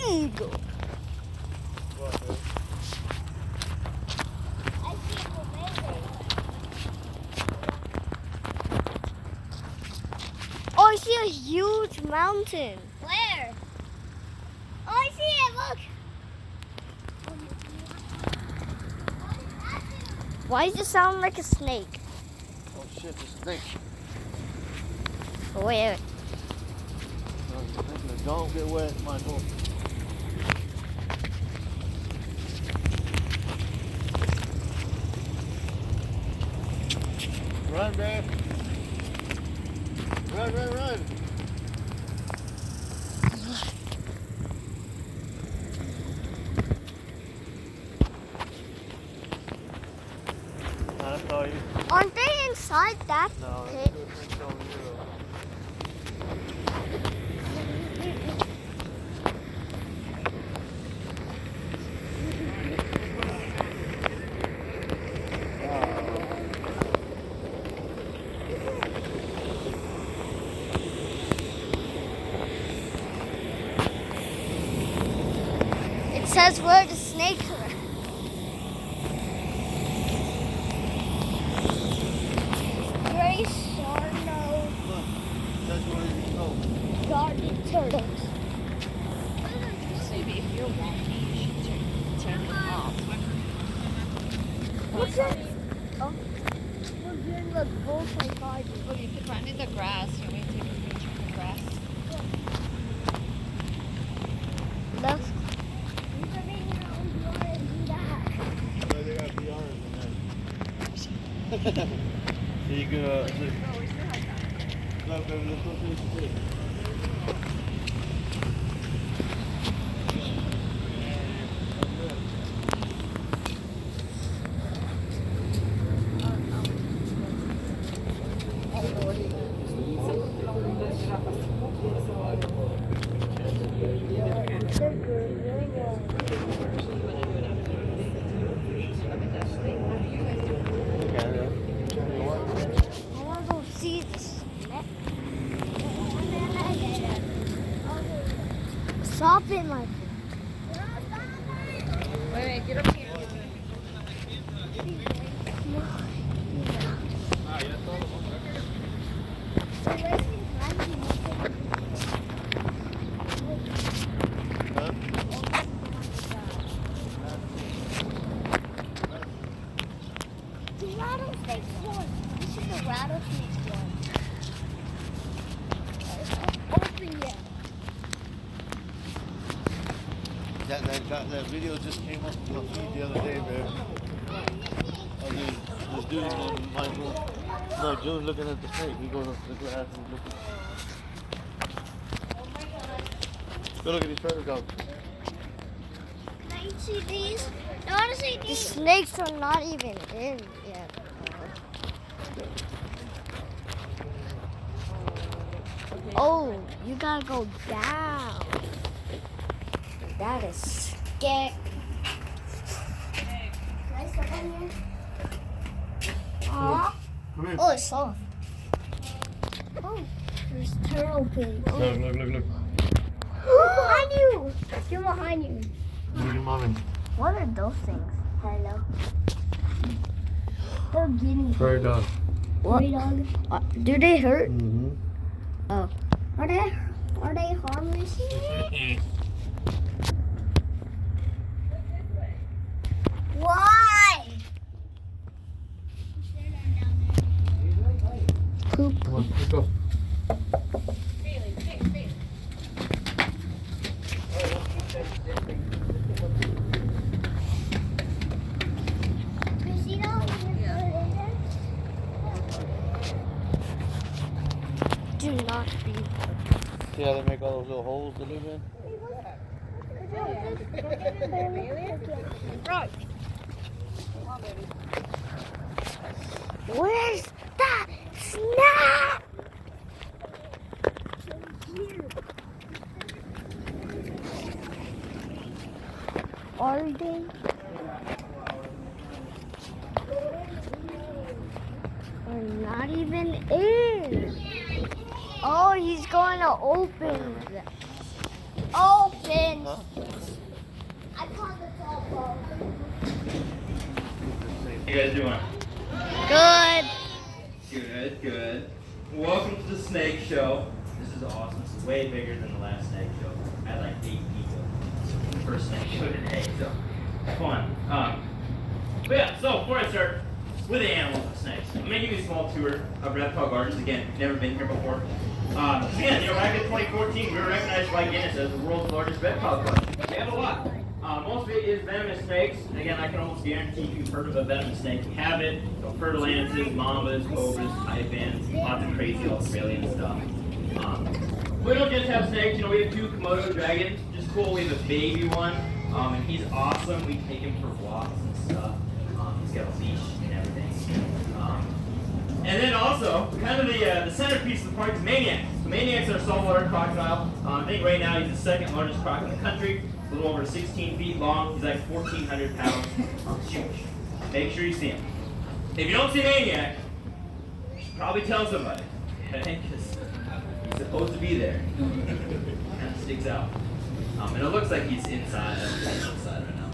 big. Oh, I see a huge mountain. Where? Oh, I see it. Look. Why does it sound like a snake? Oh shit, it's a snake. Oh, wait. Don't get wet, Michael. Run, babe. Run, run, run. I saw you. Aren't they inside that No, pit? it's over here. It says where the snakes are. Gray shark-nose That's where you go. garden turtles. Maybe if you're walking, you should turn it off. What's that? Oh. We're doing the bullfight garden. Oh, you could run in the grass. You want me to take a picture of the grass? Look. But they got VR in there. So you can, look, baby, let's go to the pit. I want to go see the snake. Stop it, Michael. Wait, get up here. Rattlesnake one. This is a rattlesnake one. Open yet. That video just came up on the feed the other day, babe. This dude and Michael. No, June looking at the snake. We go to the grass and look. Go look at these turtle dogs. Can you see these? I want to see The these. snakes are not even in yet. Oh, you gotta go down. That is scary. Can I step on here? Aw. Come here. Oh, it's soft. Oh, there's turtle pig. Oh. Look. Behind you. You're behind you. Look at mommy. What are those things? Hello. They're guinea pigs. Prairie dog. What? Prairie dog. Do they hurt? Mm-hmm. Oh. Are they harmless? Why? Poop. Come on, let's go. Do not be. See how they make all those little holes to live in? Right. Where's the snake? Are they? Are not even in. Oh, he's going to open that. open. Huh? I caught the telephone. How you guys doing? Good. Good, good. Welcome to the snake show. This is awesome. This is way bigger than the last snake show. I had like 8 people. The first snake show today, so fun. But yeah, so before I start with the animals and snakes, I'm gonna give you a small tour of Reptile Gardens. Again, if you've never been here before. Again, back in 2014, we were recognized by Guinness as the world's largest reptile garden. We have a lot. Most of it is venomous snakes. And again, I can almost guarantee if you've heard of a venomous snake, you have it. So Fer-de-Lances, mambas, cobras, taipans, lots of crazy Australian stuff. We don't just have snakes. We have 2 Komodo dragons, just cool. We have a baby one, and he's awesome. We take him for walks and stuff. He's got a leash and everything. And then also, kind of the centerpiece of the park is Maniacs. So Maniacs are a saltwater crocodile. I think right now he's the 2nd largest croc in the country. A little over 16 feet long. He's like 1,400 pounds. Huge. Make sure you see him. If you don't see Maniac, you should probably tell somebody. Okay? Because he's supposed to be there. Kind of sticks out. And it looks like he's inside. Inside right now.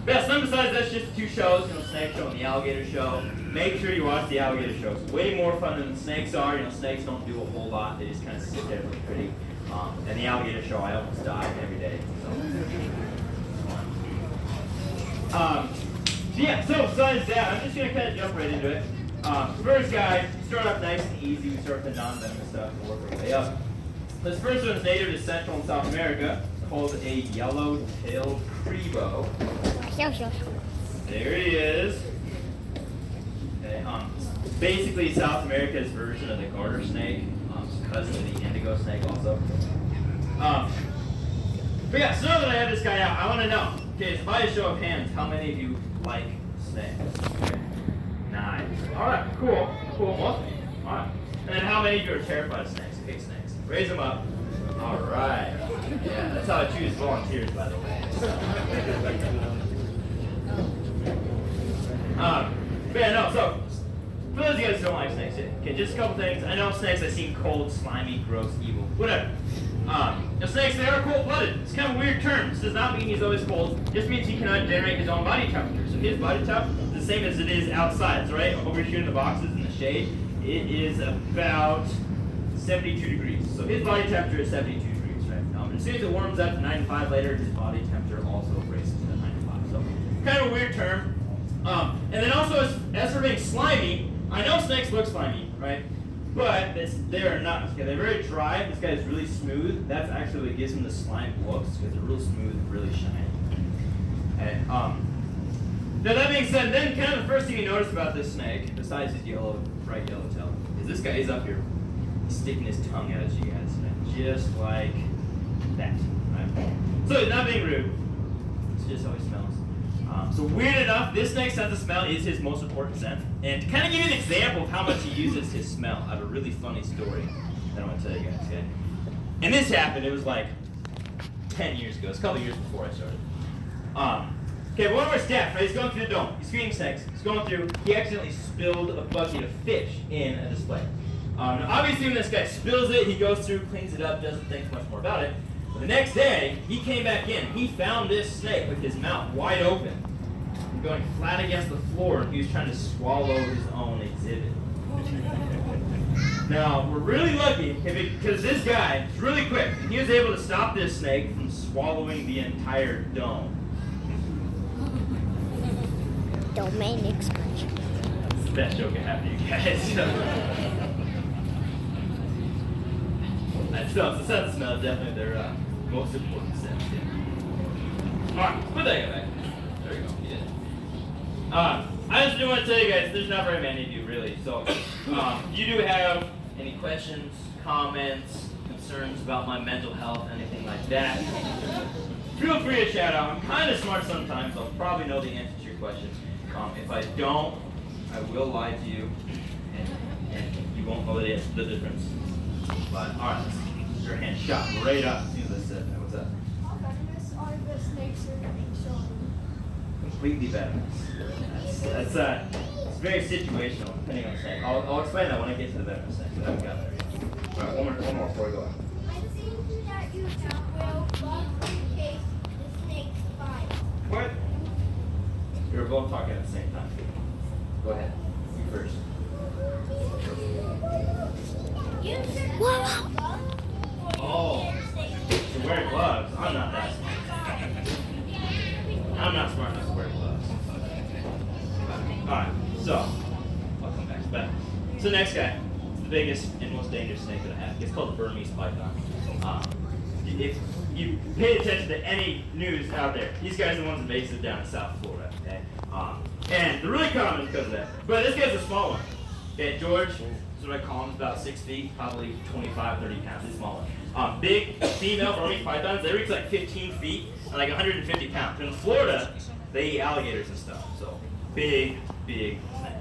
But yeah, so besides that's just 2 shows. Snake show and the alligator show. Make sure you watch the alligator show. It's way more fun than the snakes are. Snakes don't do a whole lot. They just kind of sit there and look pretty. And the alligator show, I almost die every day. So besides that, I'm just going to kind of jump right into it. First guy, start off nice and easy. We start with the non-venomous stuff and work our way up. This first one is native to Central and South America. It's called a yellow-tailed crebo. There he is. Okay, basically South America's version of the garter snake. Cousin of the indigo snake also. But yeah, so now that I have this guy out, I want to know, okay, so by a show of hands, how many of you like snakes? Okay. 9. Alright, cool. Most of you. Alright. And then how many of you are terrified of snakes? Big snakes. Raise them up. Alright. Yeah, that's how I choose volunteers, by the way. But yeah, no, so for those of you guys who don't like snakes, okay, just a couple things. I know snakes, I seem cold, slimy, gross, evil, whatever. Snakes, they are cold-blooded. It's kind of a weird term. This does not mean he's always cold. It just means he cannot generate his own body temperature. So his body temp is the same as it is outside. So right over here in the boxes in the shade, it is about 72 degrees. So his body temperature is 72 degrees, right? As soon as it warms up to 95 later, his body temperature also raises to 95. So kind of a weird term. And then also, as for being slimy, I know snakes look slimy, right? But they are not. Okay, they're very dry. This guy is really smooth. That's actually what gives him the slime looks, because they're real smooth and really shiny. And now that being said, then kind of the first thing you notice about this snake, besides his bright yellow tail, is this guy is up here. He's sticking his tongue out at you guys, right? Just like that. Right? So not being rude, it's just how he smells. So weird enough, this snake's sense of smell is his most important sense. And to kind of give you an example of how much he uses his smell, I have a really funny story that I want to tell you guys. Okay? And this happened, it was like 10 years ago. It's a couple years before I started. Okay, one of our staff, right, he's going through the dome. He's feeding snakes. He's going through. He accidentally spilled a bucket of fish in a display. Now obviously when this guy spills it, he goes through, cleans it up, doesn't think much more about it. But the next day, he came back in. He found this snake with his mouth wide open, going flat against the floor, and he was trying to swallow his own exhibit. Now, we're really lucky because this guy is really quick, and he was able to stop this snake from swallowing the entire dome. Domain expression. That's the best joke I have for you guys. So the sense of smell is definitely their most important sense. Yeah. Alright, put that guy back. There we go. Yeah. I just do want to tell you guys, there's not very many of you really. So if you do have any questions, comments, concerns about my mental health, anything like that, feel free to shout out. I'm kind of smart sometimes. I'll probably know the answer to your question. If I don't, I will lie to you, and you won't know the difference. But alright, your hand shot right up as soon as I said that. What's that? How venomous are the snakes that are being shown? Completely venomous. That's it's very situational depending on the snake. I'll explain that when I get to the venomous snake. So I haven't got there yet. Alright, one more before I go on. I think that you both talking at the same time. Go ahead. You first. Oh, you're wearing gloves. I'm not that smart. I'm not smart enough to wear gloves. Alright, so I'll come back. But so next guy, it's the biggest and most dangerous snake that I have. It's called the Burmese python. If you pay attention to any news out there, these guys are the ones that base it down in South Florida. Okay, and they're really common because of that. But this guy's a small one. Okay, George. This is what I call him. He's about 6 feet, probably 25, 30 pounds. He's smaller. Big female Burmese pythons, they reach like 15 feet and like 150 pounds. In Florida, they eat alligators and stuff. So big, big snake.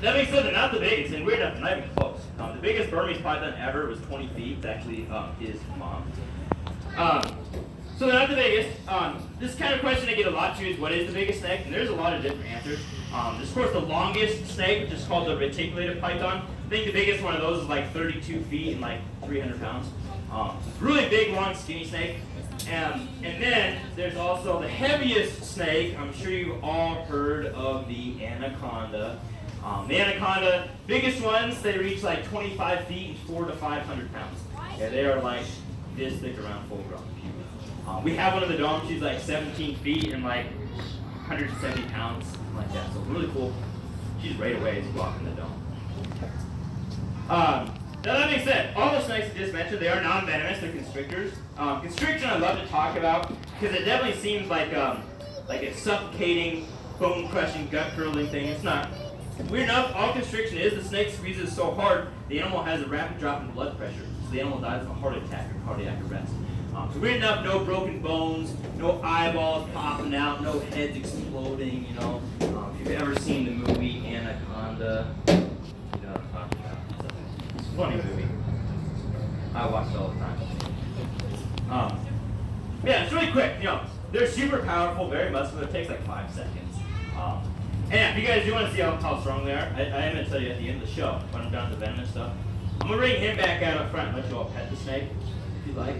That being said, they're not the biggest, and weird enough, they're not even close. The biggest Burmese python ever was 20 feet. It's actually his mom. So they're not the biggest. This kind of question I get a lot too is what is the biggest snake? And there's a lot of different answers. There's of course the longest snake, which is called the reticulated python. I think the biggest one of those is like 32 feet and like 300 pounds. So it's a really big, long, skinny snake. And then there's also the heaviest snake. I'm sure you've all heard of the anaconda. The anaconda, biggest ones, they reach like 25 feet and 400 to 500 pounds. Yeah, they are like this thick around full grown. We have one of the dome. She's like 17 feet and like 170 pounds, something like that. So really cool. She's right away as you walk in the dome. Now that being said, all the snakes I just mentioned, they are non-venomous. They're constrictors. Constriction I love to talk about because it definitely seems like a suffocating, bone-crushing, gut-curdling thing. It's not. Weird enough, all constriction is the snake squeezes so hard, the animal has a rapid drop in blood pressure. So the animal dies of a heart attack or cardiac arrest. So weird enough, no broken bones, no eyeballs popping out, no heads exploding, you know. If you've ever seen the movie Anaconda, you know what I'm talking about. It's a funny movie. I watch it all the time. Yeah, it's really quick, you know. They're super powerful, very muscular. It takes like 5 seconds. And if you guys do want to see how strong they are, I am going to tell you at the end of the show, when I'm done with the venomous stuff. I'm going to bring him back out up front and let you all pet the snake, if you like.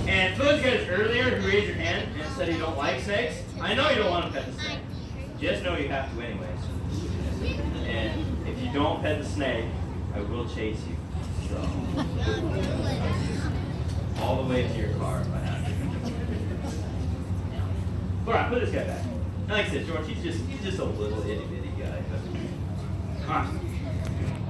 And for those guys earlier who raised your hand and said you don't like snakes, I know you don't want to pet the snake. Just know you have to anyways. And if you don't pet the snake, I will chase you. So, all the way to your car if I have to. Alright, put this guy back. Like I said, George, he's just a little itty bitty guy. Alright.